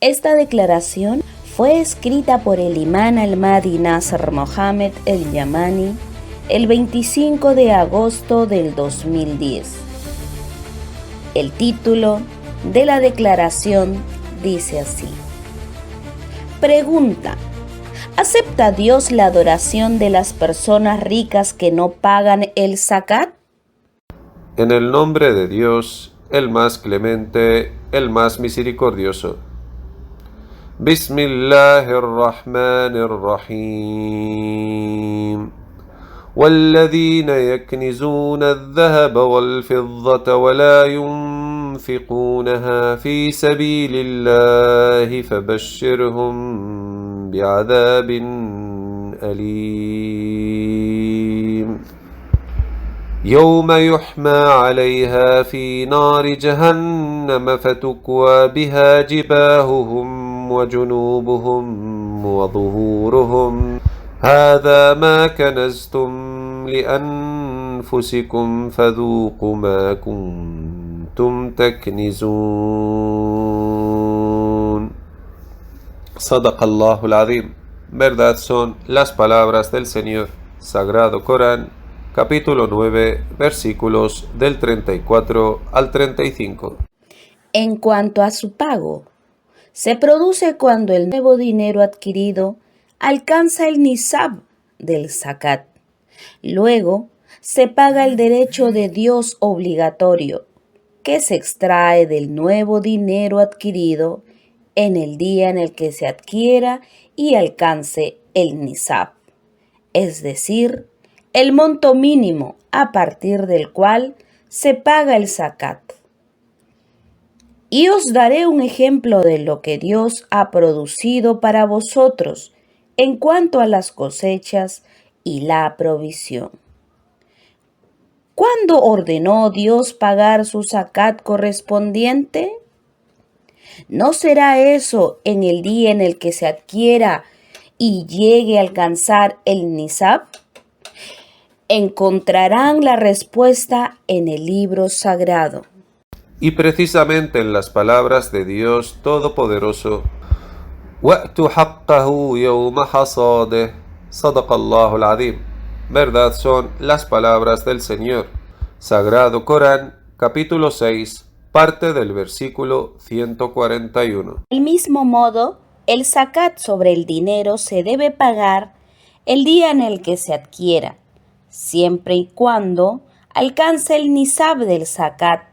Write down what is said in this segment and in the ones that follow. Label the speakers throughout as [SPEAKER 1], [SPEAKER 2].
[SPEAKER 1] Esta declaración fue escrita por el imán al-Mahdi Nasr Mohammed el-Yamani el 25 de agosto del 2010. El título de la declaración dice así: Pregunta: ¿acepta Dios la adoración de las personas ricas que no pagan el zakat?
[SPEAKER 2] En el nombre de Dios, el más clemente, el más misericordioso. Bismillahirrahmanirrahim. والذين يكنزون الذهب والفضة ولا ينفقونها في سبيل الله فبشرهم بعذاب أليم يوم يحمى عليها في نار جهنم فتكوى بها جباههم وجنوبهم وظهورهم هذا ما كنزتم لأنفسكم فذوقوا ما كنتم تكنزون. صدق الله العظيم. Verdad son las palabras del Señor. Sagrado Corán, capítulo 9, versículos del 34 al 35.
[SPEAKER 1] En cuanto a su pago, se produce cuando el nuevo dinero adquirido alcanza el nisab del zakat. Luego se paga el derecho de Dios obligatorio, que se extrae del nuevo dinero adquirido en el día en el que se adquiera y alcance el nisab, es decir, el monto mínimo a partir del cual se paga el zakat. Y os daré un ejemplo de lo que Dios ha producido para vosotros en cuanto a las cosechas y la provisión. ¿Cuándo ordenó Dios pagar su zakat correspondiente? ¿No será eso en el día en el que se adquiera y llegue a alcanzar el nisab? Encontrarán la respuesta en el libro sagrado.
[SPEAKER 2] Y precisamente en las palabras de Dios Todopoderoso: وَأْتُ حَقَّهُ يَوْمَ حَصَادِهِ صَدَقَ اللَّهُ الْعَظِيمُ. Verdad son las palabras del Señor. Sagrado Corán, capítulo 6, parte del versículo 141.
[SPEAKER 1] Del mismo modo, el zakat sobre el dinero se debe pagar el día en el que se adquiera, siempre y cuando alcance el nisab del zakat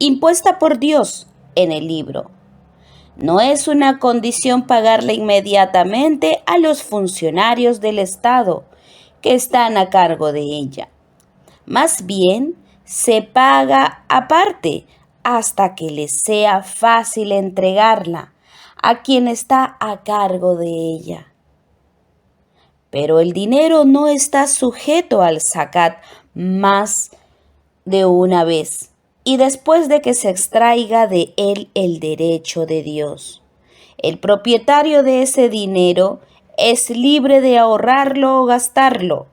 [SPEAKER 1] impuesta por Dios en el libro. No es una condición pagarle inmediatamente a los funcionarios del Estado que están a cargo de ella. Más bien, se paga aparte hasta que les sea fácil entregarla a quien está a cargo de ella. Pero el dinero no está sujeto al zakat más de una vez, y después de que se extraiga de él el derecho de Dios. El propietario de ese dinero es libre de ahorrarlo o gastarlo,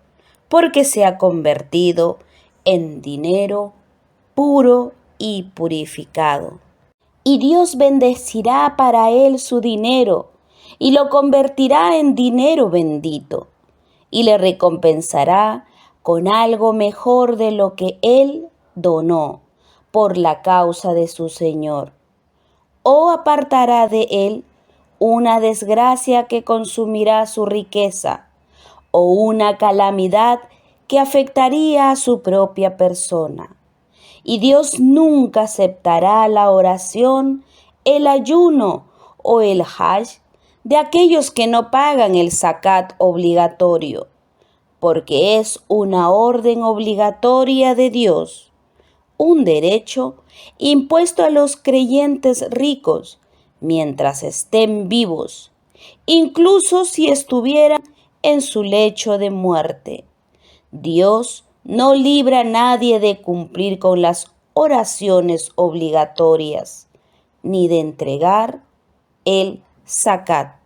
[SPEAKER 1] porque se ha convertido en dinero puro y purificado. Y Dios bendecirá para él su dinero, y lo convertirá en dinero bendito, y le recompensará con algo mejor de lo que él donó por la causa de su Señor, o apartará de él una desgracia que consumirá su riqueza, o una calamidad que afectaría a su propia persona. Y Dios nunca aceptará la oración, el ayuno o el hajj de aquellos que no pagan el zakat obligatorio, porque es una orden obligatoria de Dios, un derecho impuesto a los creyentes ricos mientras estén vivos, incluso si estuvieran en su lecho de muerte. Dios no libra a nadie de cumplir con las oraciones obligatorias, ni de entregar el zakat.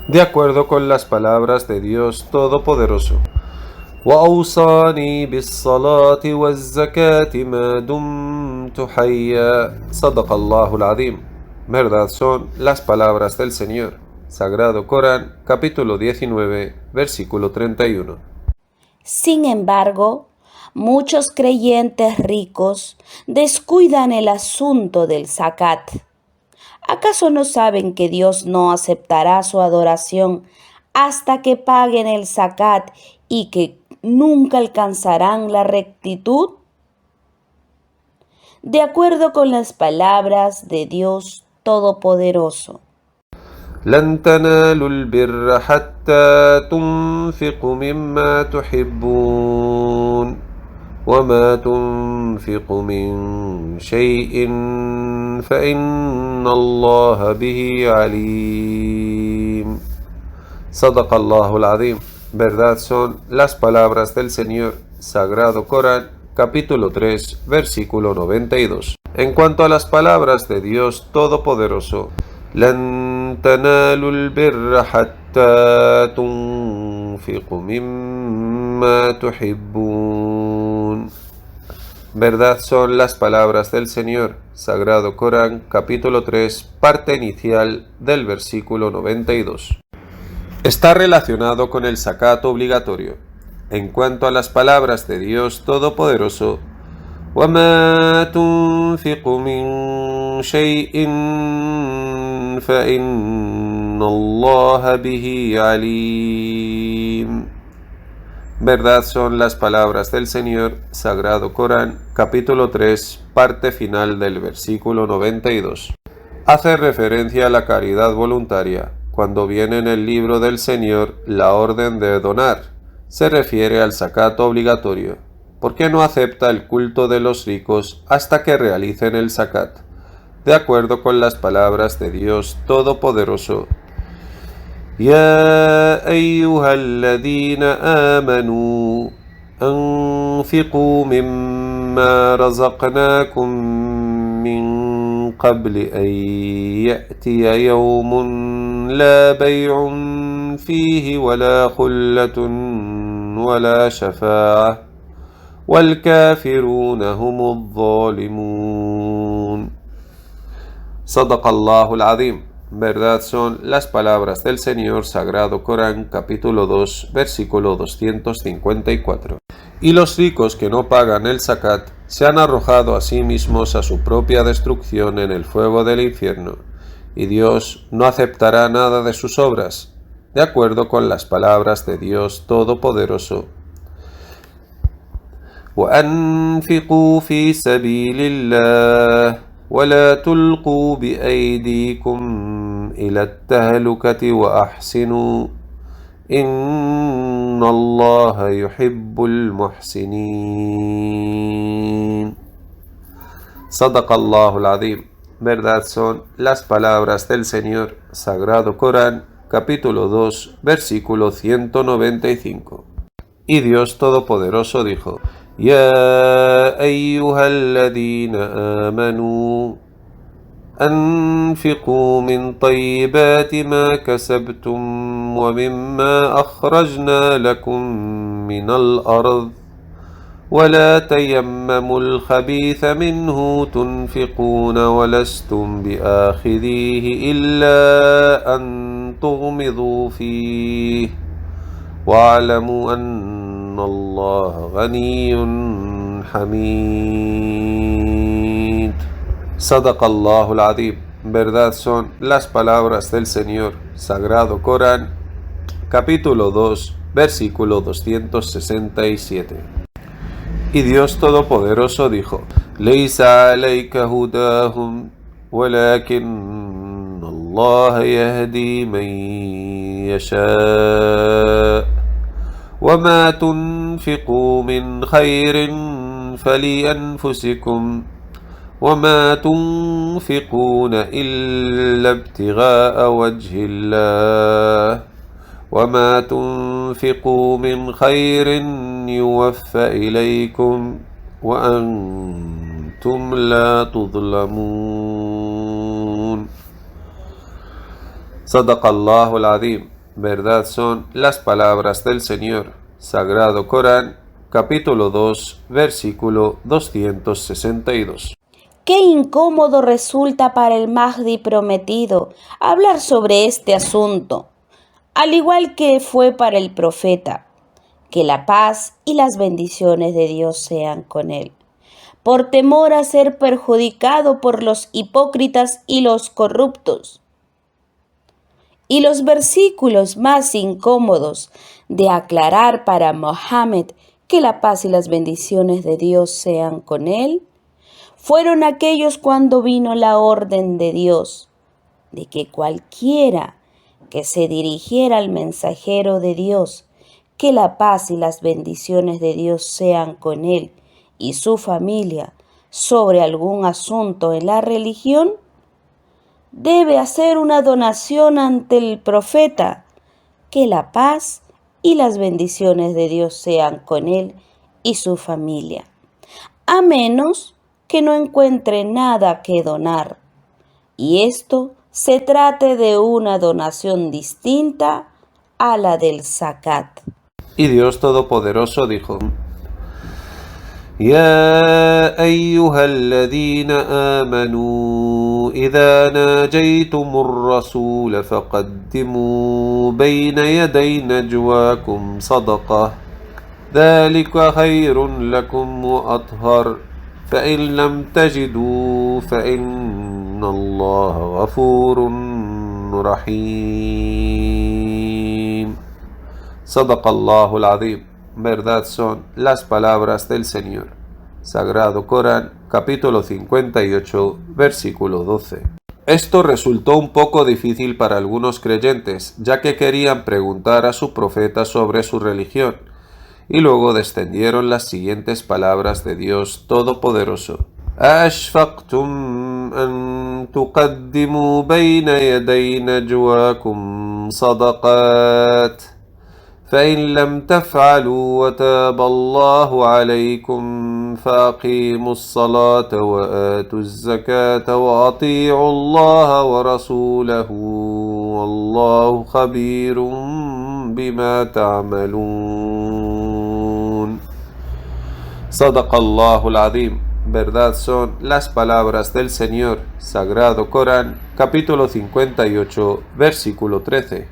[SPEAKER 2] De acuerdo con las palabras de Dios Todopoderoso: وأوصاني بالصلاة والزكاة ما دمت حيا صدق الله العظيم. Verdad son las palabras del Señor. Sagrado Corán, capítulo 19, versículo 31.
[SPEAKER 1] Sin embargo, muchos creyentes ricos descuidan el asunto del zakat. ¿Acaso no saben que Dios no aceptará su adoración hasta que paguen el zakat y que nunca alcanzarán la rectitud? De acuerdo con las palabras de Dios Todopoderoso.
[SPEAKER 2] لن تنالوا البر حتى تنفقوا مما تحبون وما تنفقوا من شيء فإن الله به عليم صدق الله العظيم. Verdad son las palabras del Señor. Sagrado Corán, capítulo 3, versículo 92. En cuanto a las palabras de Dios Todopoderoso, لن تنالوا البر حتى تنفقوا مما تحبون. Verdad son las palabras del Señor. Sagrado Corán, capítulo 3, parte inicial del versículo 92. Está relacionado con el zakat obligatorio. En cuanto a las palabras de Dios Todopoderoso, وَمَا تُنْفِقُوا مِنْ شَيْءٍ فَإِنَّ اللَّهَ بِهِ عَلِيمٌ. Verdad son las palabras del Señor. Sagrado Corán, capítulo 3, parte final del versículo 92. Hace referencia a la caridad voluntaria. Cuando viene en el libro del Señor la orden de donar, se refiere al zakat obligatorio. ¿Por qué no acepta el culto de los ricos hasta que realicen el zakat? De acuerdo con las palabras de Dios Todopoderoso. يا أيها الذين آمنوا أنفقوا مما رزقناكم من قبل أن يأتي يوم لا بيع فيه ولا خلة ولا شفاعة والكافرون هم الظالمون صدق الله العظيم. Verdad son las palabras del Señor. Sagrado Corán, capítulo 2, versículo 254. Y los ricos que no pagan el zakat se han arrojado a sí mismos a su propia destrucción en el fuego del infierno, y Dios no aceptará nada de sus obras, de acuerdo con las palabras de Dios Todopoderoso. وأنفقوا في سبيل الله ولا تلقوا بأيديكم إلى التهلكة وأحسنوا إن الله يحب المحسنين صدق الله العظيم. Verdad son las palabras del Señor. Sagrado Corán, capítulo 2, versículo 195. Y Dios Todopoderoso dijo: يا أيها الذين آمنوا أنفقوا من طيبات ما كسبتم ومما أخرجنا لكم من الأرض ولا تيمموا الخبيث منه تنفقون ولستم بآخذيه إلا أن تغمضوا فيه واعلموا أن الله غني حميد صدق الله العظيم. Verdad son las palabras del Señor. Sagrado Corán, capítulo 2, versículo 267. Y Dios Todopoderoso dijo: ليس عليك هداهم ولكن الله يهدي من يشاء وما تنفقوا من خير فلأنفسكم وما تنفقون إلا ابتغاء وجه الله وما تنفقوا من خير يوفى إليكم وأنتم لا تظلمون صدق الله العظيم. Verdad son las palabras del Señor. Sagrado Corán, capítulo 2, versículo 262.
[SPEAKER 1] Qué incómodo resulta para el Mahdi prometido hablar sobre este asunto, al igual que fue para el profeta. Que la paz y las bendiciones de Dios sean con él. Por temor a ser perjudicado por los hipócritas y los corruptos. Y los versículos más incómodos de aclarar para Mohammed que la paz y las bendiciones de Dios sean con él, fueron aquellos cuando vino la orden de Dios de que cualquiera que se dirigiera al mensajero de Dios, que la paz y las bendiciones de Dios sean con él y su familia sobre algún asunto en la religión, debe hacer una donación ante el profeta, que la paz y las bendiciones de Dios sean con él y su familia, a menos que no encuentre nada que donar, y esto se trate de una donación distinta a la del zakat.
[SPEAKER 2] Y Dios Todopoderoso dijo: يا أيها الذين آمنوا إذا ناجيتم الرسول فقدموا بين يدي نجواكم صدقة ذلك خير لكم وأطهر فإن لم تجدوا فإن الله غفور رحيم صدق الله العظيم. Verdad son las palabras del Señor. Sagrado Corán, capítulo 58, versículo 12. Esto resultó un poco difícil para algunos creyentes, ya que querían preguntar a su profeta sobre su religión, y luego descendieron las siguientes palabras de Dios Todopoderoso. أَأَشْفَقْتُمْ أَن تُقَدِّمُوا بَيْنَ يَدَيْ نَجْوَاكُمْ صَدَقَاتٍ فإن لم تفعلوا وتاب الله عليكم فأقيموا الصلاة وآتوا الزكاة وأطيعوا الله ورسوله والله خبير بما تعملون صدق الله العظيم. Verdad son las palabras del Señor. Sagrado Corán, capítulo 58, versículo 13.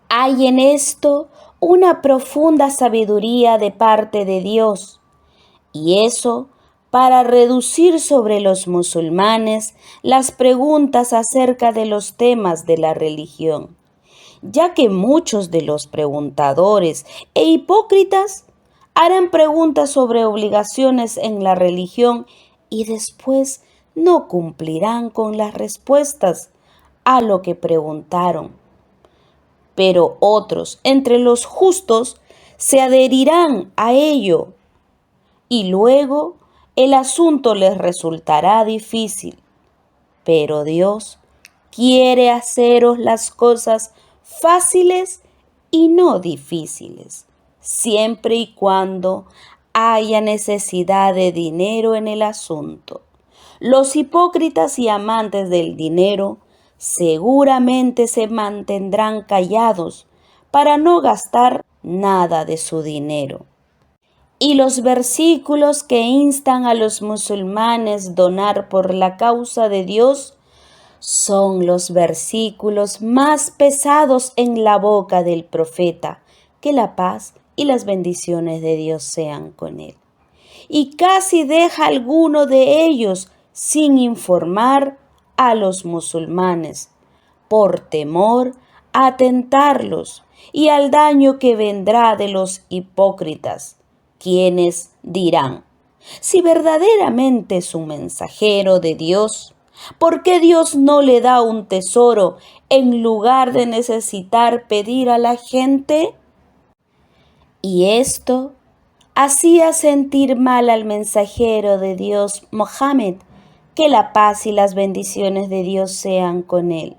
[SPEAKER 1] Hay en esto una profunda sabiduría de parte de Dios, y eso para reducir sobre los musulmanes las preguntas acerca de los temas de la religión, ya que muchos de los preguntadores e hipócritas harán preguntas sobre obligaciones en la religión y después no cumplirán con las respuestas a lo que preguntaron. Pero otros entre los justos se adherirán a ello y luego el asunto les resultará difícil. Pero Dios quiere haceros las cosas fáciles y no difíciles, siempre y cuando haya necesidad de dinero en el asunto. Los hipócritas y amantes del dinero seguramente se mantendrán callados para no gastar nada de su dinero. Y los versículos que instan a los musulmanes donar por la causa de Dios son los versículos más pesados en la boca del profeta, que la paz y las bendiciones de Dios sean con él. Y casi deja alguno de ellos sin informar a los musulmanes, por temor a tentarlos y al daño que vendrá de los hipócritas, quienes dirán: si verdaderamente es un mensajero de Dios, ¿por qué Dios no le da un tesoro en lugar de necesitar pedir a la gente? Y esto hacía sentir mal al mensajero de Dios, Mohammed, que la paz y las bendiciones de Dios sean con él.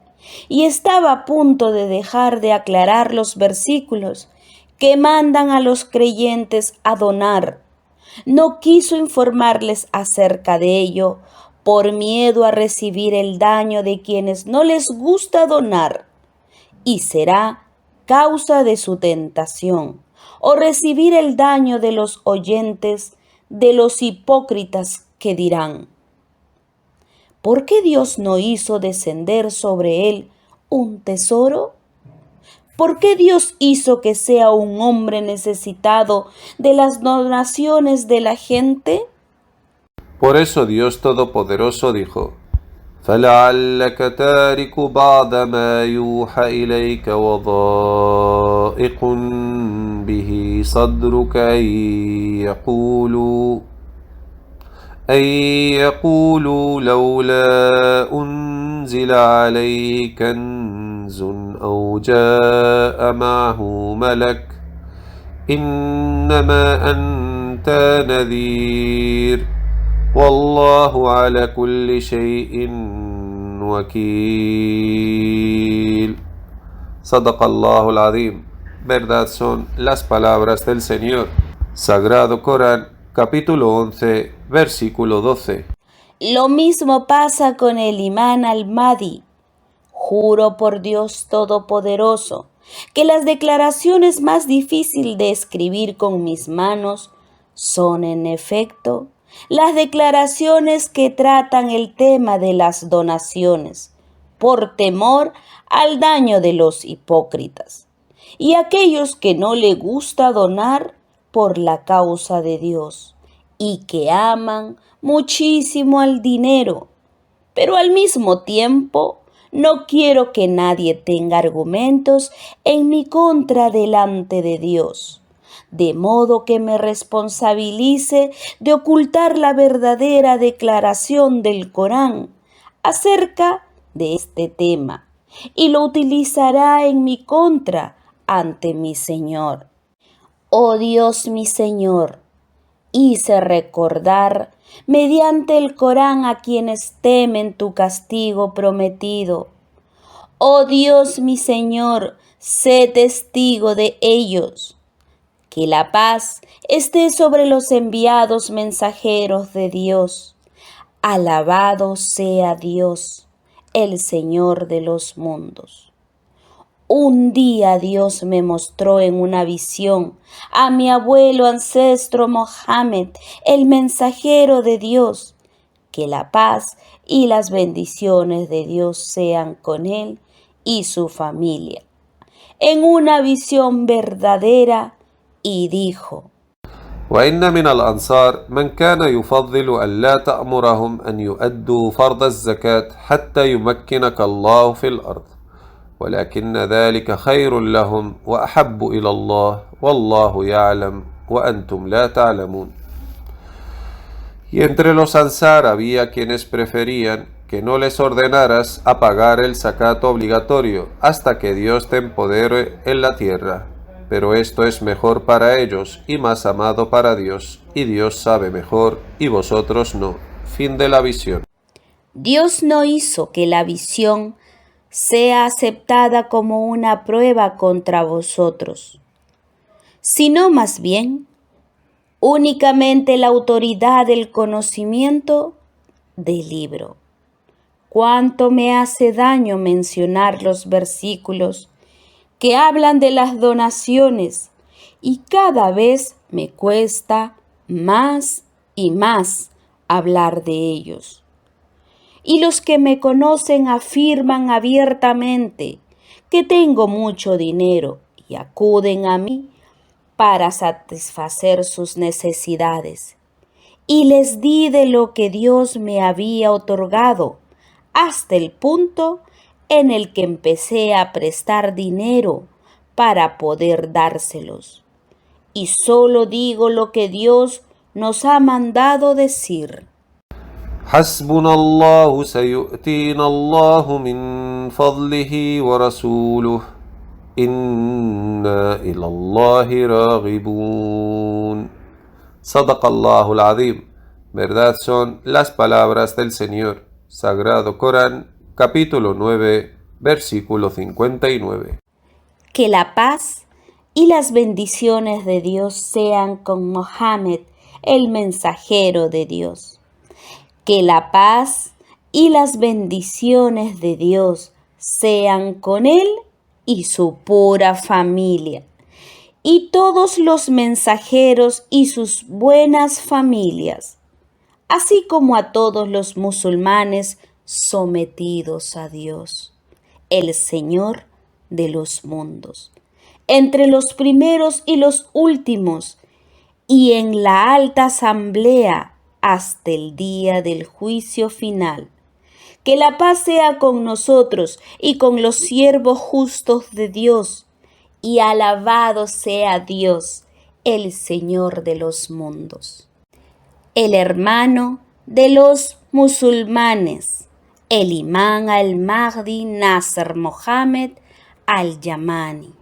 [SPEAKER 1] Y estaba a punto de dejar de aclarar los versículos que mandan a los creyentes a donar. No quiso informarles acerca de ello por miedo a recibir el daño de quienes no les gusta donar, y será causa de su tentación, o recibir el daño de los oyentes de los hipócritas que dirán: ¿Por qué Dios no hizo descender sobre él un tesoro? ¿Por qué Dios hizo que sea un hombre necesitado de las donaciones de la gente?
[SPEAKER 2] Por eso Dios Todopoderoso dijo: فلعلك تارك بعض ما يوحى إليك وضائق به صدرك أن يقولوا لولا أنزل عليه كنز أو جاء معه ملك إنما أنت نذير والله على كل شيء وكيل. صدق الله العظيم. Verdad son las palabras del Señor. Sagrado Corán, capítulo 11, versículo 12.
[SPEAKER 1] Lo mismo pasa con el imán al-Mahdi. Juro por Dios Todopoderoso que las declaraciones más difíciles de escribir con mis manos son, en efecto, las declaraciones que tratan el tema de las donaciones, por temor al daño de los hipócritas y aquellos que no le gusta donar por la causa de Dios y que aman muchísimo al dinero, pero al mismo tiempo no quiero que nadie tenga argumentos en mi contra delante de Dios, de modo que me responsabilice de ocultar la verdadera declaración del Corán acerca de este tema y lo utilizará en mi contra ante mi Señor. Oh Dios mi Señor, hice recordar mediante el Corán a quienes temen tu castigo prometido. Oh Dios mi Señor, sé testigo de ellos. Que la paz esté sobre los enviados mensajeros de Dios. Alabado sea Dios, el Señor de los mundos. Un día Dios me mostró en una visión a mi abuelo ancestro Mohammed, el mensajero de Dios. Que la paz y las bendiciones de Dios sean con él y su familia. En una visión verdadera, y dijo:
[SPEAKER 2] وإن من الأنصار من كان يفضل أن لا تأمرهم أن يؤدوا فرض الزكاة حتى يمكنك الله في الأرض ولكن ذلك خير لهم وأحب إلى الله والله يعلم وأنتم لا تعلمون. Y entre los Ansar había quienes preferían que no les ordenaras a pagar el zakat obligatorio hasta que Dios te empodere en la tierra. Pero esto es mejor para ellos y más amado para Dios, y Dios sabe mejor y vosotros no. Fin de la visión.
[SPEAKER 1] Dios no hizo que la visión sea aceptada como una prueba contra vosotros, sino más bien únicamente la autoridad del conocimiento del libro. Cuánto me hace daño mencionar los versículos que hablan de las donaciones y cada vez me cuesta más y más hablar de ellos. Y los que me conocen afirman abiertamente que tengo mucho dinero y acuden a mí para satisfacer sus necesidades. Y les di de lo que Dios me había otorgado, hasta el punto en el que empecé a prestar dinero para poder dárselos. Y solo digo lo que Dios nos ha mandado decir.
[SPEAKER 2] حسبنا الله سيؤتينا الله من فضله ورسوله إنا إلى الله راغبون. صدق الله العظيم. Verdad son las palabras del Señor. Sagrado Corán, capítulo 9, versículo 59.
[SPEAKER 1] Que la paz y las bendiciones de Dios sean con Mohammed, el mensajero de Dios. Que la paz y las bendiciones de Dios sean con él y su pura familia, y todos los mensajeros y sus buenas familias, así como a todos los musulmanes sometidos a Dios, el Señor de los mundos, entre los primeros y los últimos, y en la alta asamblea hasta el día del juicio final. Que la paz sea con nosotros y con los siervos justos de Dios, y alabado sea Dios, el Señor de los mundos. El hermano de los musulmanes, el imán al-Mahdi Nasr Mohammed al-Yamani.